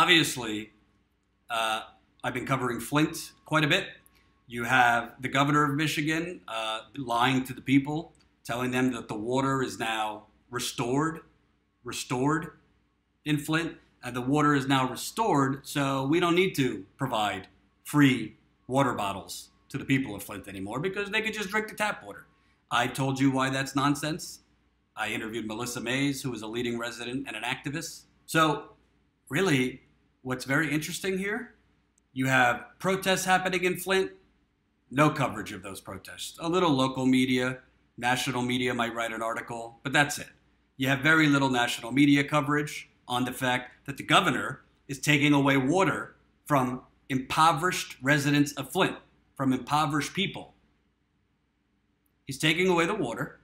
obviously, I've been covering Flint quite a bit. You have the governor of Michigan lying to the people, telling them that the water is now restored in Flint, and the water is now restored, so we don't need to provide free water bottles to the people of Flint anymore because they could just drink the tap water. I told you why that's nonsense. I interviewed Melissa Mays, who is a leading resident and an activist. So really, what's very interesting here, you have protests happening in Flint, no coverage of those protests. A little local media, national media might write an article, but that's it. You have very little national media coverage on the fact that the governor is taking away water from impoverished residents of Flint, from impoverished people. He's taking away the water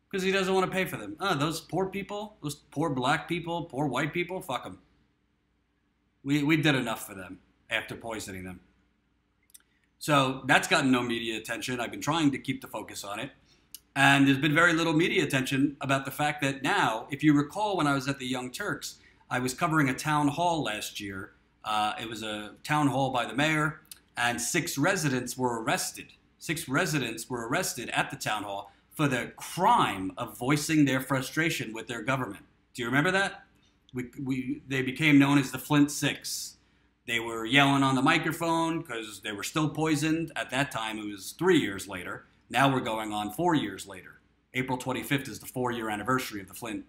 because he doesn't want to pay for them. Oh, those poor people, those poor black people, poor white people, fuck them. We did enough for them after poisoning them. So that's gotten no media attention. I've been trying to keep the focus on it. And there's been very little media attention about the fact that now, if you recall when I was at the Young Turks, I was covering a town hall last year. It was a town hall by the mayor, and 6 residents were arrested. 6 residents were arrested at the town hall for the crime of voicing their frustration with their government. Do you remember that? They became known as the Flint Six. They were yelling on the microphone because they were still poisoned. At that time, it was 3 years later. Now we're going on 4 years later. April 25th is the 4-year anniversary of the Flint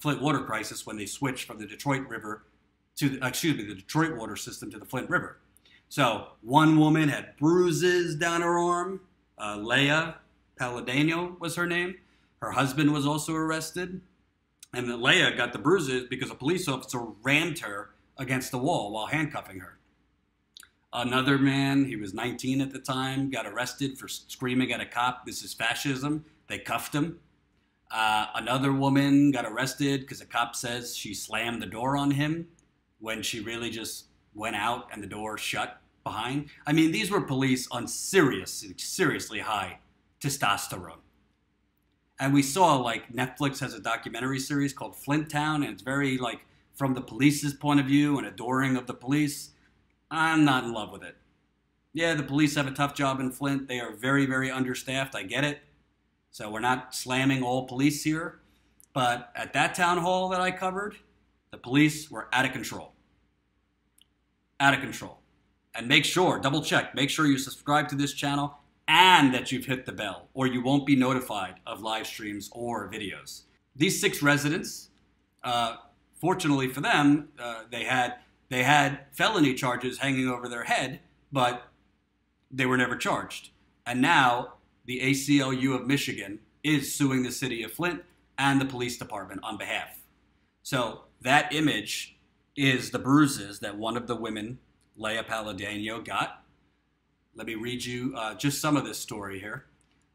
water crisis when they switched from the Detroit River to, the Detroit water system to the Flint River. So one woman had bruises down her arm. Leah Palladino was her name. Her husband was also arrested. And Leah got the bruises because a police officer rammed her against the wall while handcuffing her. Another man, he was 19 at the time, got arrested for screaming at a cop, "This is fascism." They cuffed him. Another woman got arrested because a cop says she slammed the door on him when she really just went out and the door shut behind. I mean, these were police on seriously high testosterone. And we saw, like, Netflix has a documentary series called Flint Town, and it's very, like, from the police's point of view and adoring of the police. I'm not in love with it. Yeah, the police have a tough job in Flint. They are very, very understaffed. I get it. So we're not slamming all police here. But at that town hall that I covered, the police were out of control. Out of control. And make sure, double check, make sure you subscribe to this channel and that you've hit the bell, or you won't be notified of live streams or videos. These 6 residents, fortunately for them, they had felony charges hanging over their head, but they were never charged. And now the ACLU of Michigan is suing the city of Flint and the police department on behalf. So that image is the bruises that one of the women, Leah Palladino, got. Let me read you just some of this story here.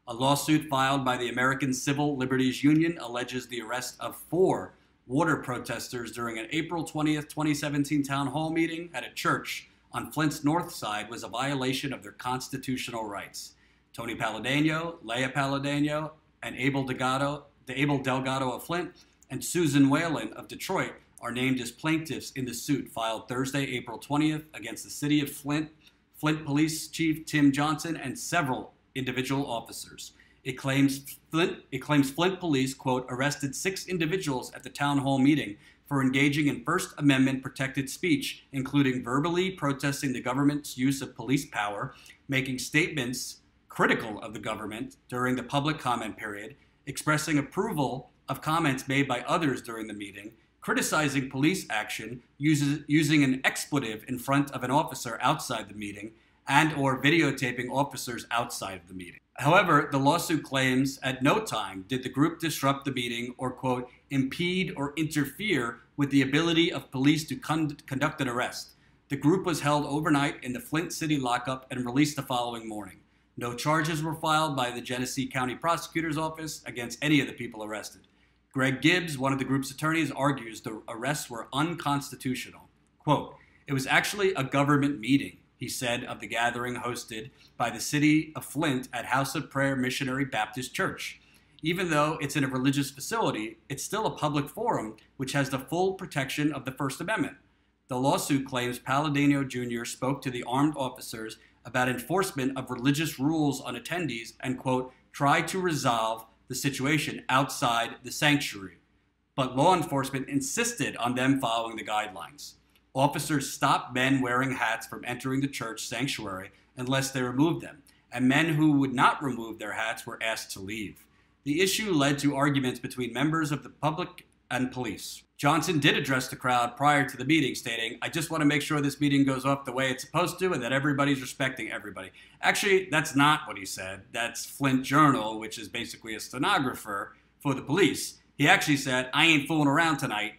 A lawsuit filed by the American Civil Liberties Union alleges the arrest of 4 water protesters during an April 20th, 2017 town hall meeting at a church on Flint's north side was a violation of their constitutional rights. Tony Palladino, Leah Palladino, and Abel Delgado of Flint, and Susan Whalen of Detroit are named as plaintiffs in the suit filed Thursday, April 20th against the city of Flint, Flint Police Chief Tim Johnson, and several individual officers. It claims Flint police, quote, arrested 6 individuals at the town hall meeting for engaging in First Amendment protected speech, including verbally protesting the government's use of police power, making statements critical of the government during the public comment period, expressing approval of comments made by others during the meeting, criticizing police action, using an expletive in front of an officer outside the meeting, and or videotaping officers outside of the meeting. However, the lawsuit claims at no time did the group disrupt the meeting or, quote, impede or interfere with the ability of police to conduct an arrest. The group was held overnight in the Flint City lockup and released the following morning. No charges were filed by the Genesee County Prosecutor's Office against any of the people arrested. Greg Gibbs, one of the group's attorneys, argues the arrests were unconstitutional. Quote, it was actually a government meeting, he said of the gathering hosted by the city of Flint at House of Prayer Missionary Baptist Church. Even though it's in a religious facility, it's still a public forum which has the full protection of the First Amendment. The lawsuit claims Palladino Jr. spoke to the armed officers about enforcement of religious rules on attendees and, quote, tried to resolve the situation outside the sanctuary. But law enforcement insisted on them following the guidelines. Officers stopped men wearing hats from entering the church sanctuary unless they removed them, and men who would not remove their hats were asked to leave. The issue led to arguments between members of the public and police. Johnson did address the crowd prior to the meeting, stating, "I just want to make sure this meeting goes off the way it's supposed to and that everybody's respecting everybody." Actually, that's not what he said. That's Flint Journal, which is basically a stenographer for the police. He actually said, "I ain't fooling around tonight."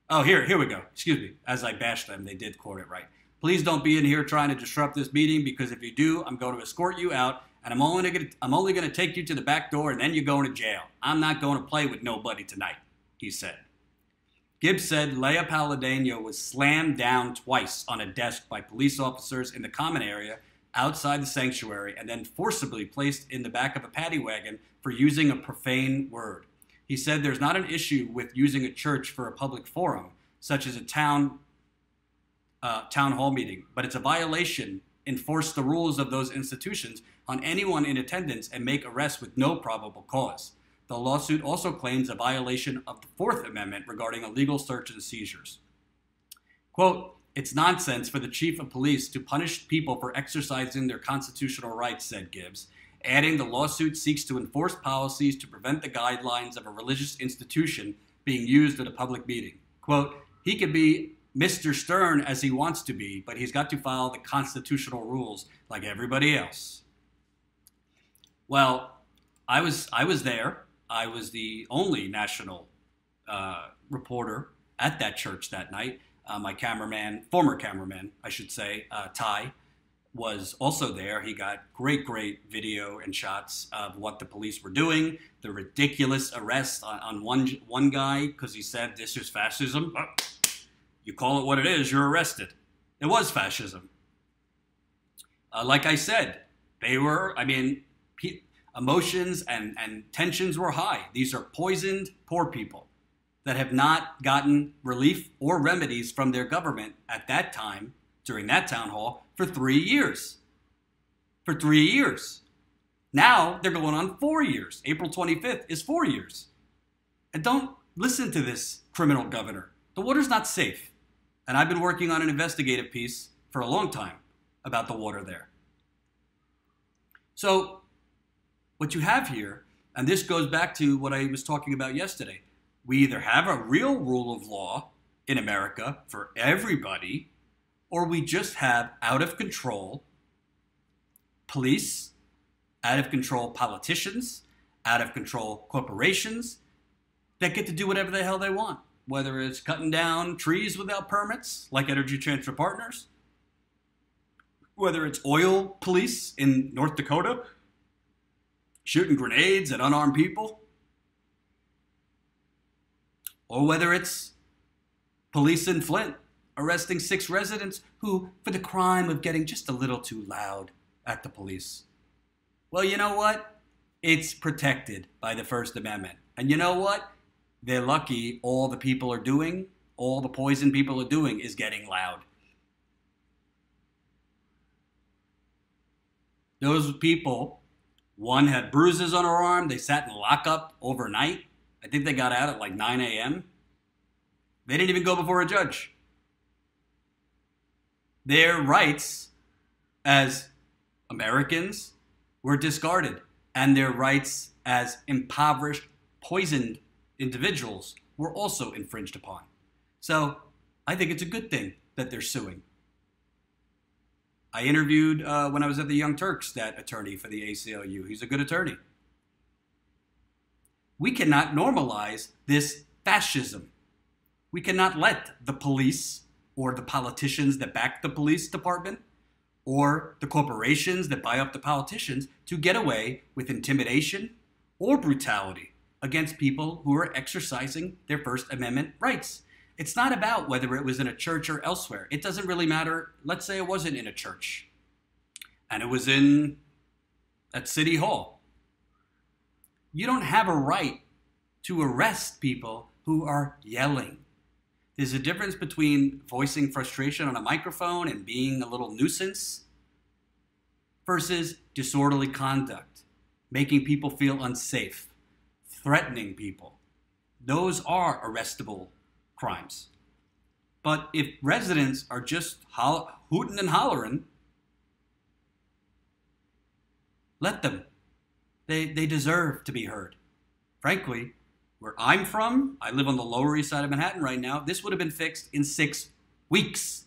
Oh, here we go. Excuse me. As I bashed them, they did quote it right. "Please don't be in here trying to disrupt this meeting, because if you do, I'm going to escort you out, and I'm only going to take you to the back door, and then you're going to jail. I'm not going to play with nobody tonight," he said. Gibbs said Leah Palladino was slammed down twice on a desk by police officers in the common area outside the sanctuary and then forcibly placed in the back of a paddy wagon for using a profane word. He said there's not an issue with using a church for a public forum, such as a town hall meeting, but it's a violation. Enforce the rules of those institutions on anyone in attendance and make arrests with no probable cause. The lawsuit also claims a violation of the Fourth Amendment regarding illegal search and seizures. Quote, "It's nonsense for the chief of police to punish people for exercising their constitutional rights," said Gibbs, adding the lawsuit seeks to enforce policies to prevent the guidelines of a religious institution being used at a public meeting. Quote, "He can be Mr. Stern as he wants to be, but he's got to follow the constitutional rules like everybody else." Well, I was there. I was the only national reporter at that church that night. My former cameraman, I should say, Ty, was also there. He got great video and shots of what the police were doing, the ridiculous arrest on one guy because he said this is fascism. You call it what it is, you're arrested. It was fascism. Like I said, emotions and tensions were high. These are poisoned poor people that have not gotten relief or remedies from their government at that time, during that town hall, for 3 years. For 3 years. Now they're going on 4 years. April 25th is 4 years. And don't listen to this criminal governor. The water's not safe. And I've been working on an investigative piece for a long time about the water there. So what you have here, and this goes back to what I was talking about yesterday, we either have a real rule of law in America for everybody, or we just have out of control police, out of control politicians, out of control corporations that get to do whatever the hell they want, whether it's cutting down trees without permits, like Energy Transfer Partners, whether it's oil police in North Dakota, shooting grenades at unarmed people, or whether it's police in Flint arresting 6 residents who, for the crime of getting just a little too loud at the police. Well, you know what? It's protected by the First Amendment. And you know what? They're lucky all the poison people are doing is getting loud. Those people, one had bruises on her arm. They sat in lockup overnight. I think they got out at like 9 a.m. They didn't even go before a judge. Their rights as Americans were discarded, and their rights as impoverished, poisoned individuals were also infringed upon. So I think it's a good thing that they're suing. I interviewed, when I was at the Young Turks, that attorney for the ACLU. He's a good attorney. We cannot normalize this fascism. We cannot let the police or the politicians that back the police department or the corporations that buy up the politicians to get away with intimidation or brutality against people who are exercising their First Amendment rights. It's not about whether it was in a church or elsewhere. It doesn't really matter. Let's say it wasn't in a church and it was at City Hall. You don't have a right to arrest people who are yelling. There's a difference between voicing frustration on a microphone and being a little nuisance versus disorderly conduct, making people feel unsafe, threatening people. Those are arrestable crimes. But if residents are just hooting and hollering, let them. They deserve to be heard. Frankly, where I'm from, I live on the Lower East Side of Manhattan right now, this would have been fixed in 6 weeks.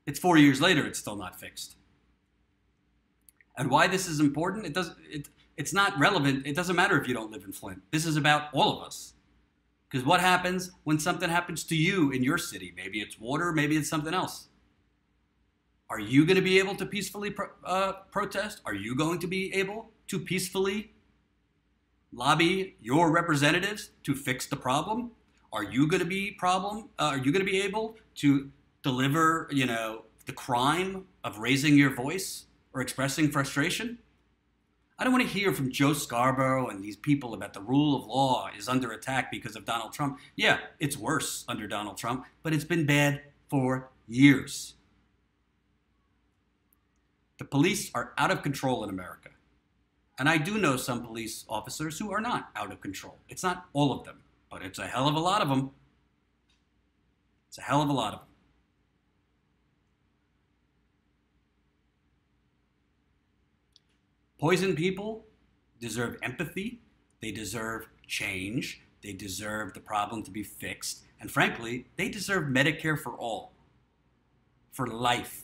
It's 4 years later, it's still not fixed. And why this is important, it's not relevant. It doesn't matter if you don't live in Flint. This is about all of us. Because what happens when something happens to you in your city? Maybe it's water, maybe it's something else. Are you going to be able to peacefully protest? Are you going to be able to peacefully lobby your representatives to fix the problem? Are you going to be able to deliver, the crime of raising your voice or expressing frustration? I don't want to hear from Joe Scarborough and these people about the rule of law is under attack because of Donald Trump. Yeah, it's worse under Donald Trump, but it's been bad for years. The police are out of control in America. And I do know some police officers who are not out of control. It's not all of them, but it's a hell of a lot of them. It's a hell of a lot of them. Poison people deserve empathy. They deserve change. They deserve the problem to be fixed. And frankly, they deserve Medicare for all, for life.